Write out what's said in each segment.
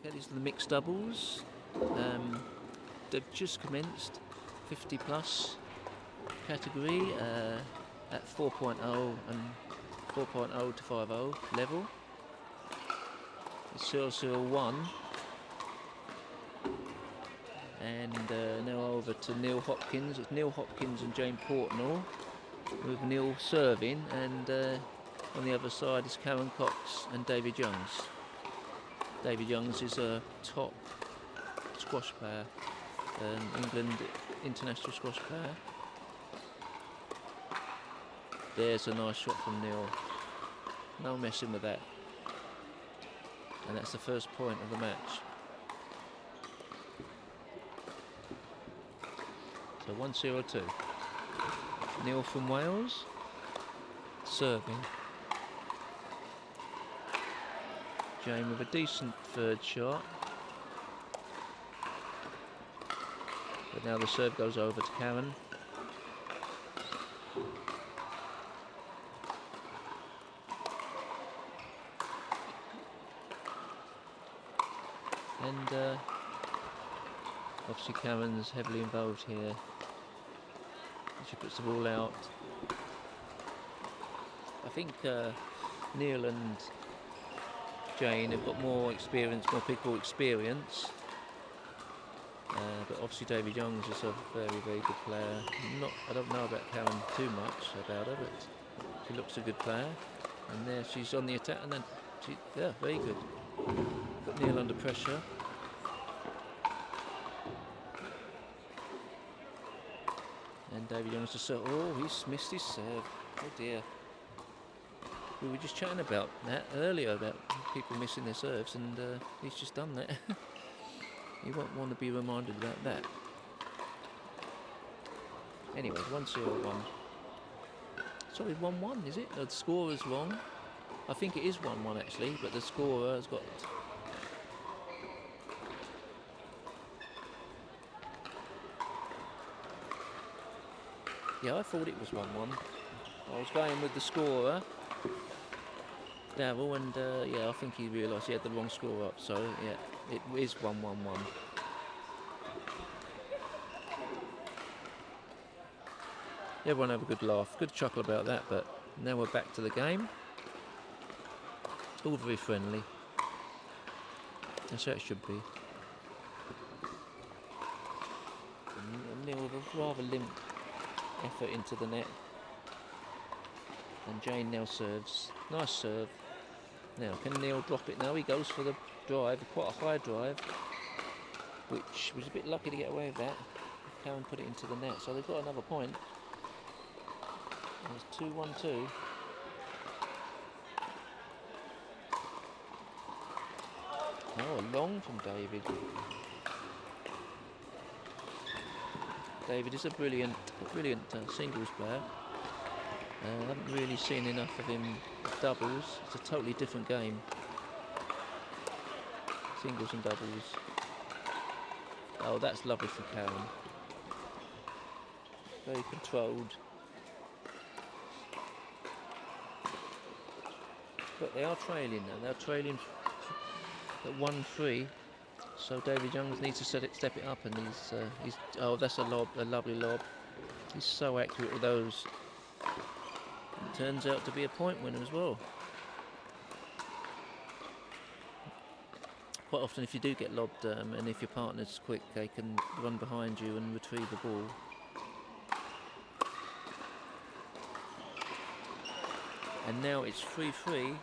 Okay, these are the mixed doubles. They've just commenced 50 plus category at 4.0 and 4.0 to 5.0 level. It's 001. And now over to Neil Hopkins. It's Neil Hopkins and Jane Portnall, with Neil serving, and on the other side is Karan Cox and David Youngs. David Youngs is a top squash player, England international squash player. There's a nice shot from Neil. No messing with that. And that's the first point of the match. So 1-0-2. Neil from Wales serving. Jane with a decent third shot. But now the serve goes over to Karan. And obviously Karan's heavily involved here. She puts the ball out. I think Neil and Jane have got more experience, more pickle experience. But obviously David Youngs is a very, very good player. I don't know about Karan too much about her, but she looks a good player. And there she's on the attack, and then yeah, very good. Got Neil under pressure. And David Youngs just said, oh, he's missed his serve. Oh dear. We were just chatting about that earlier, about people missing their serves, and he's just done that. You won't want to be reminded about that. Anyway, 1-0-1. Sorry, 1-1, is it? The scorer's wrong. I think it is 1-1 actually, but the scorer has got... Yeah, I thought it was 1-1. I was going with the scorer, Darryl, and yeah, I think he realised he had the wrong score up, so yeah, it is 1-1-1. Everyone have a good laugh, good chuckle about that, but now we're back to the game. All very friendly. That's how it should be. And Neil with a rather limp effort into the net. And Jane now serves. Nice serve. Now, can Neil drop it now? He goes for the drive, quite a high drive, which was a bit lucky to get away with that. Karan put it into the net, so they've got another point. It's 2-1-2. Oh, long from David. David is a brilliant singles player. I haven't really seen enough of him doubles. It's a totally different game. Singles and doubles. Oh, that's lovely from Karan. Very controlled. But they are trailing now. They're trailing at 1-3. So David Youngs needs to step it up, and he's oh, that's a lob, a lovely lob. He's so accurate with those. It turns out to be a point winner as well. Quite often, if you do get lobbed, and if your partner's quick, they can run behind you and retrieve the ball. And now it's 3-3.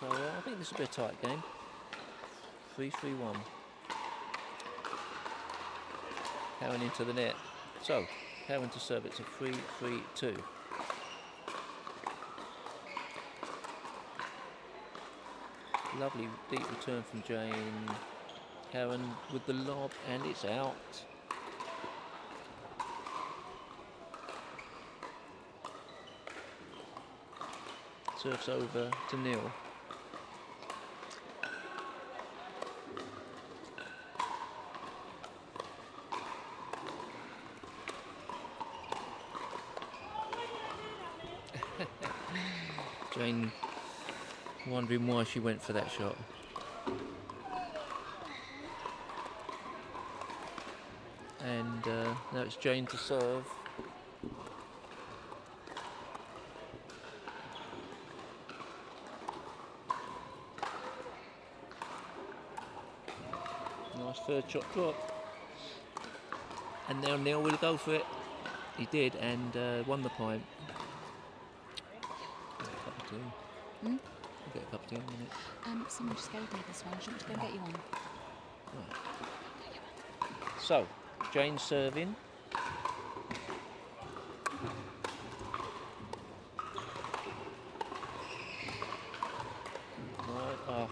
So I think this will be a tight game. 3-3-1. Karan into the net. So, Karan to serve, it's a 3-3-2. Lovely deep return from Jane. Karan with the lob, and it's out. Serves over to Neil. Jane Wondering why she went for that shot. And now it's Jane to serve. Nice third shot drop. And now Neil will go for it. He did, and won the point. Get a cup of tea. Hmm? Get a cup of tea in a minute. Someone just gave me this one. Shouldn't we go and get you one? Right. So, Jane serving. Right,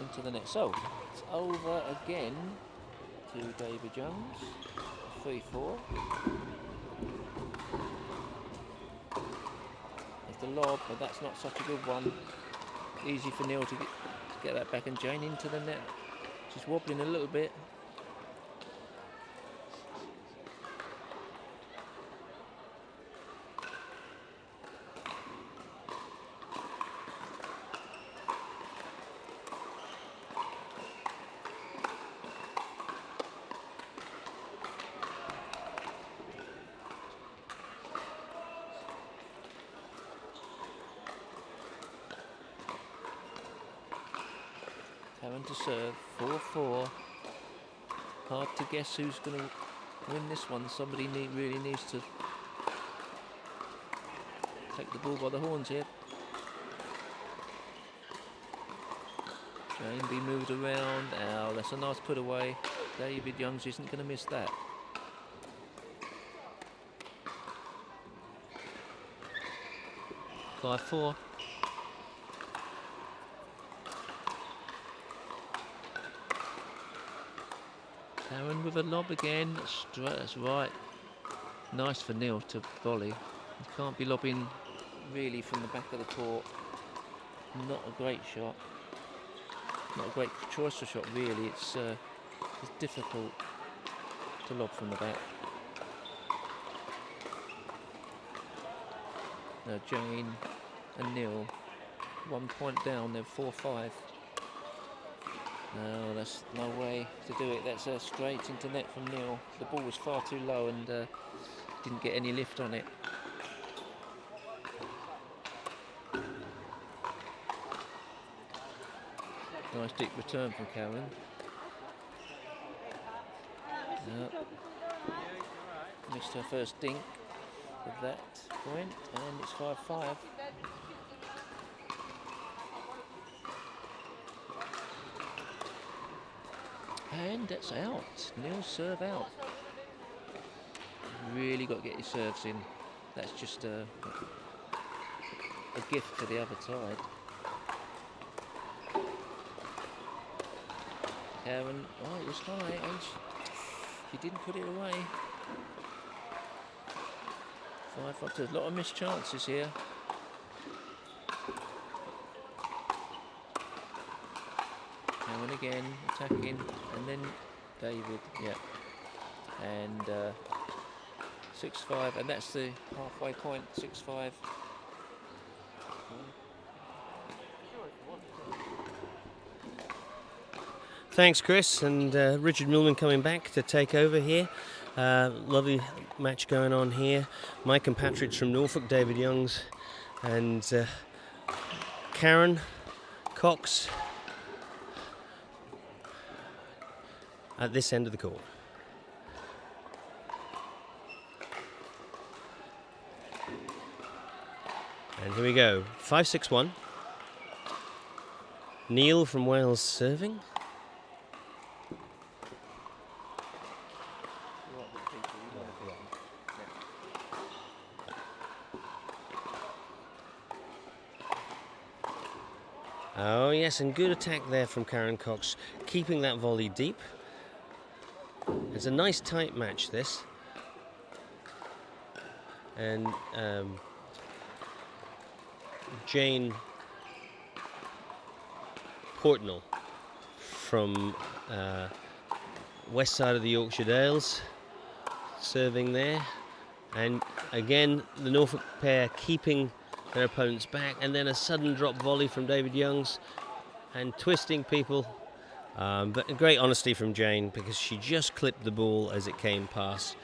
into the net. So, it's over again to David Jones. 3-4. There's the lob, but that's not such a good one. Easy for Neil to get that back, and Jane into the net. She's wobbling a little bit. Karan to serve, 4-4. Hard to guess who's going to win this one. Somebody really needs to take the bull by the horns here. Jane be moved around. Oh, that's a nice put away. David Youngs isn't going to miss that. 5-4. Karan with a lob again. That's right. Nice for Neil to volley. You can't be lobbing really from the back of the court. Not a great shot. Not a great choice of shot really. It's difficult to lob from the back. Now Jane and Neil, 1 point down. They're 4-5. No, that's no way to do it. That's straight into net from Neil. The ball was far too low and didn't get any lift on it. Nice deep return from Karan. No. Missed her first dink at that point, and it's 5-5. And that's out. Neil's serve out. Really got to get your serves in. That's just a gift to the other side. Karan, oh, it was high, and she didn't put it away. 5-5. There's a lot of missed chances here. Karan again, attacking, and then David, yeah. And 6-5, and that's the halfway point, 6-5. Thanks, Chris, and Richard Millman coming back to take over here. Lovely match going on here. My compatriots from Norfolk, David Youngs and Karan Cox at this end of the court. And here we go, 5-6-1. Neil from Wales serving. Oh yes, and good attack there from Karan Cox, keeping that volley deep. It's a nice tight match, this. And Jane Portnall from west side of the Yorkshire Dales serving there. And again, the Norfolk pair keeping their opponent's back, and then a sudden drop volley from David Youngs and twisting people. But great honesty from Jane, because she just clipped the ball as it came past.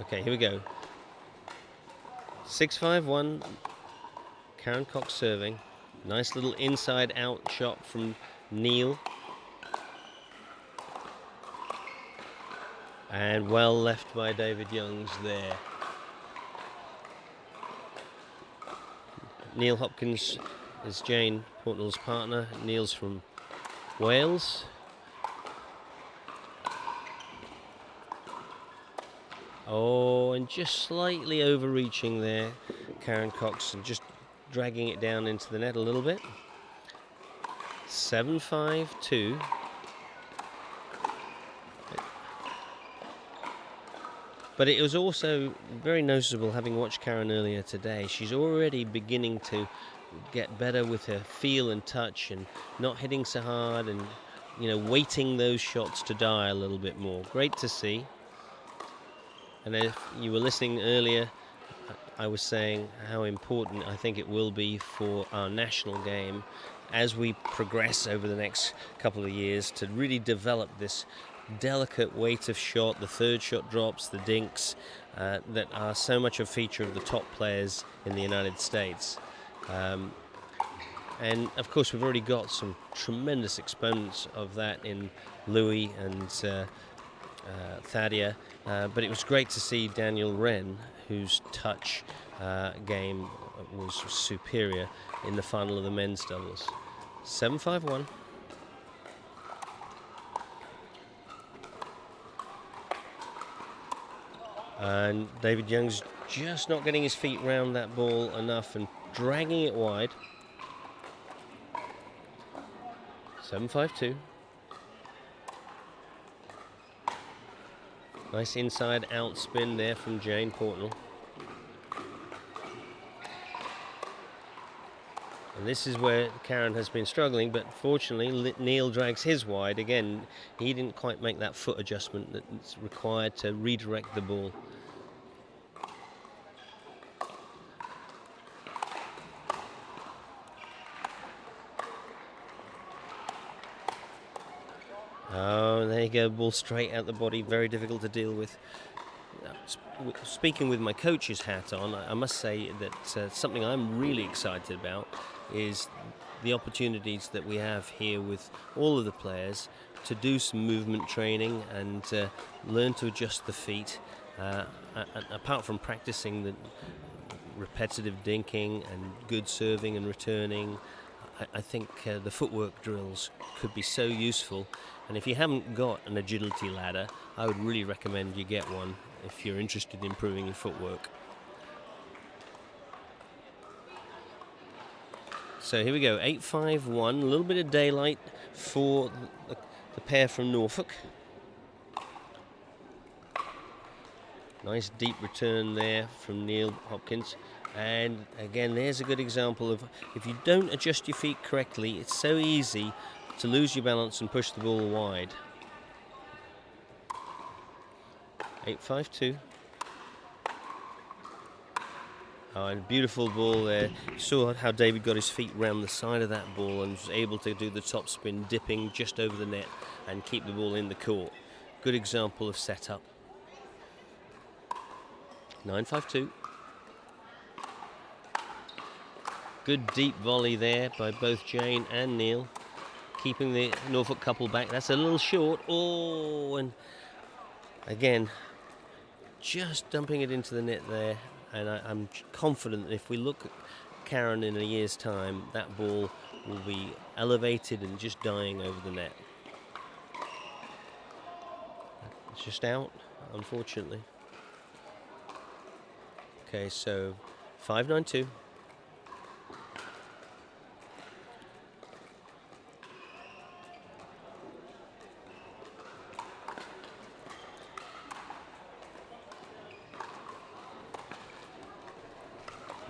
Okay, here we go. 6-5-1. Karan Cox serving. Nice little inside out shot from Neil. And well left by David Youngs there. Neil Hopkins is Jane Portnall's partner. Neil's from Wales. Oh, and just slightly overreaching there, Karan Cox, and just dragging it down into the net a little bit. 7-5-2. But it was also very noticeable, having watched Karan earlier today, she's already beginning to get better with her feel and touch, and not hitting so hard, and waiting those shots to die a little bit more. Great to see. And if you were listening earlier, I was saying how important I think it will be for our national game as we progress over the next couple of years to really develop this delicate weight of shot, the third shot drops, the dinks, that are so much a feature of the top players in the United States. And of course we've already got some tremendous exponents of that in Louis and Thadia, but it was great to see Daniel Wren, whose touch game was superior in the final of the men's doubles. 7-5-1. And David Young's just not getting his feet round that ball enough and dragging it wide. 7-5-2. Nice inside out spin there from Jane Portnall. And this is where Karan has been struggling, but fortunately Neil drags his wide. Again, he didn't quite make that foot adjustment that's required to redirect the ball. Oh, there you go, ball straight out the body, very difficult to deal with. Speaking with my coach's hat on, I must say that something I'm really excited about is the opportunities that we have here with all of the players to do some movement training and learn to adjust the feet. Apart from practicing the repetitive dinking and good serving and returning, I think the footwork drills could be so useful. And if you haven't got an agility ladder, I would really recommend you get one if you're interested in improving your footwork. So here we go, 8-5-1, a little bit of daylight for the pair from Norfolk. Nice deep return there from Neil Hopkins. And again, there's a good example of, if you don't adjust your feet correctly, it's so easy to lose your balance and push the ball wide. 8-5-2. Oh, and a beautiful ball there. You saw how David got his feet round the side of that ball and was able to do the top spin, dipping just over the net and keep the ball in the court. Good example of setup. 9-5-2. Good deep volley there by both Jane and Neil, keeping the Norfolk couple back. That's a little short. Oh, and again, just dumping it into the net there. And I'm confident that if we look at Karan in a year's time, that ball will be elevated and just dying over the net. It's just out, unfortunately. Okay, so 5-9-2.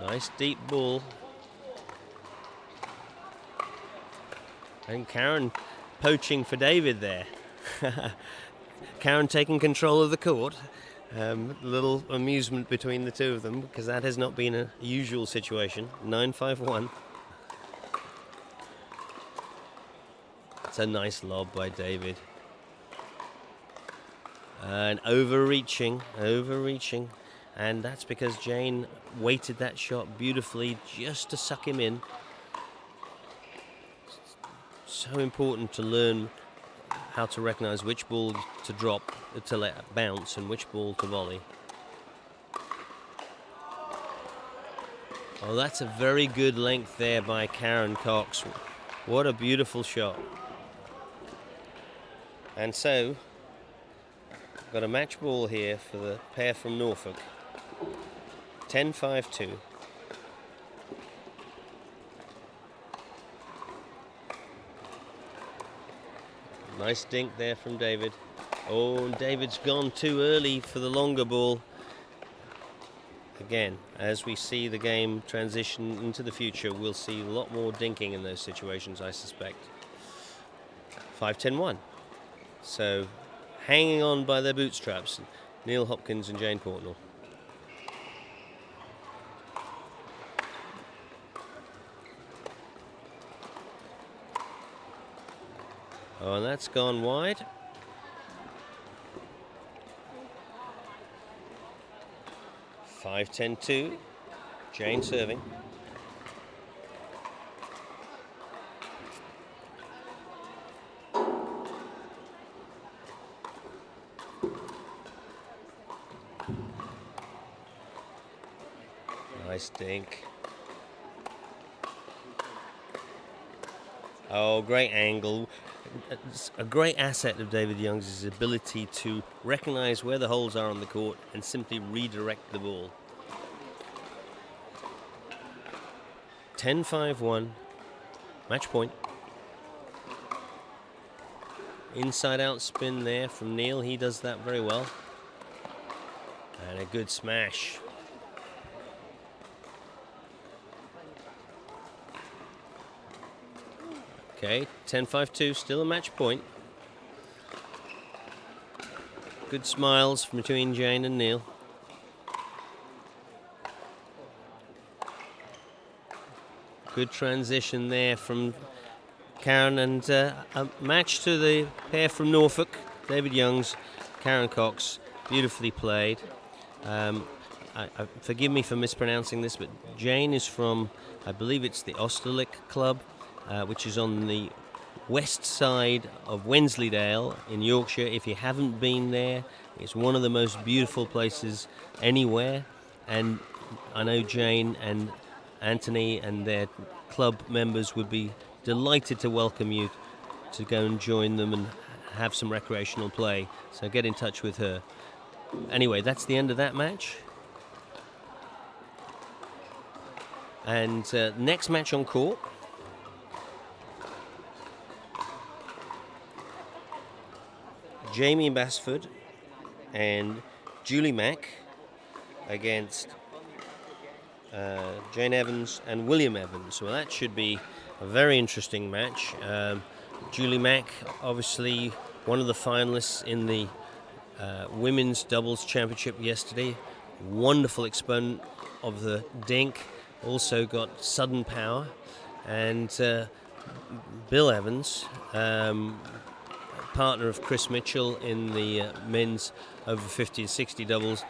Nice deep ball. And Karan poaching for David there. Karan taking control of the court. Little amusement between the two of them, because that has not been a usual situation. 9-5-1. It's a nice lob by David. And overreaching. And that's because Jane weighted that shot beautifully just to suck him in. So important to learn how to recognize which ball to drop, to let bounce, and which ball to volley. Oh, that's a very good length there by Karan Cox. What a beautiful shot. And so, got a match ball here for the pair from Norfolk. 10-5-2. Nice dink there from David. Oh, and David's gone too early for the longer ball. Again, as we see the game transition into the future, we'll see a lot more dinking in those situations, I suspect. 5-10-1. So, hanging on by their bootstraps, Neil Hopkins and Jane Portnall. Oh, and that's gone wide. 5-10-2. Jane serving. Nice dink. Oh, great angle. A great asset of David Young's is his ability to recognize where the holes are on the court and simply redirect the ball. 10-5-1. Match point. Inside out spin there from Neil. He does that very well. And a good smash. Okay, 10-5-2, still a match point. Good smiles from between Jane and Neil. Good transition there from Karan, and a match to the pair from Norfolk, David Young's, Karan Cox, beautifully played. Forgive me for mispronouncing this, but Jane is from, I believe it's the Osterlich Club, which is on the west side of Wensleydale in Yorkshire. If you haven't been there, it's one of the most beautiful places anywhere, and I know Jane and Anthony and their club members would be delighted to welcome you to go and join them and have some recreational play, so get in touch with her. Anyway, that's the end of that match. And next match on court, Jamie Basford and Julie Mack against Jane Evans and William Evans. Well, that should be a very interesting match. Julie Mack, obviously one of the finalists in the women's doubles championship yesterday. Wonderful exponent of the dink. Also got sudden power. And Bill Evans, partner of Chris Mitchell in the men's over 50 and 60 doubles.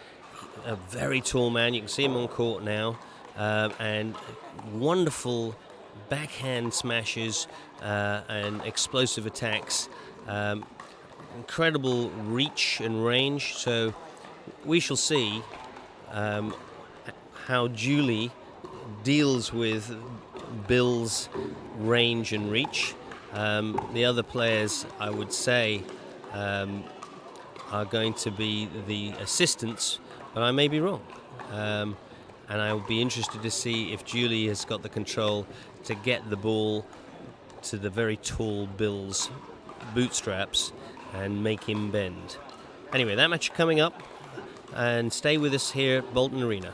A very tall man. You can see him on court now. And wonderful backhand smashes and explosive attacks. Incredible reach and range. So we shall see how Julie deals with Bill's range and reach. The other players, I would say, are going to be the assistants, but I may be wrong. And I would be interested to see if Julie has got the control to get the ball to the very tall Bill's bootstraps and make him bend. Anyway, that match coming up, and stay with us here at Bolton Arena.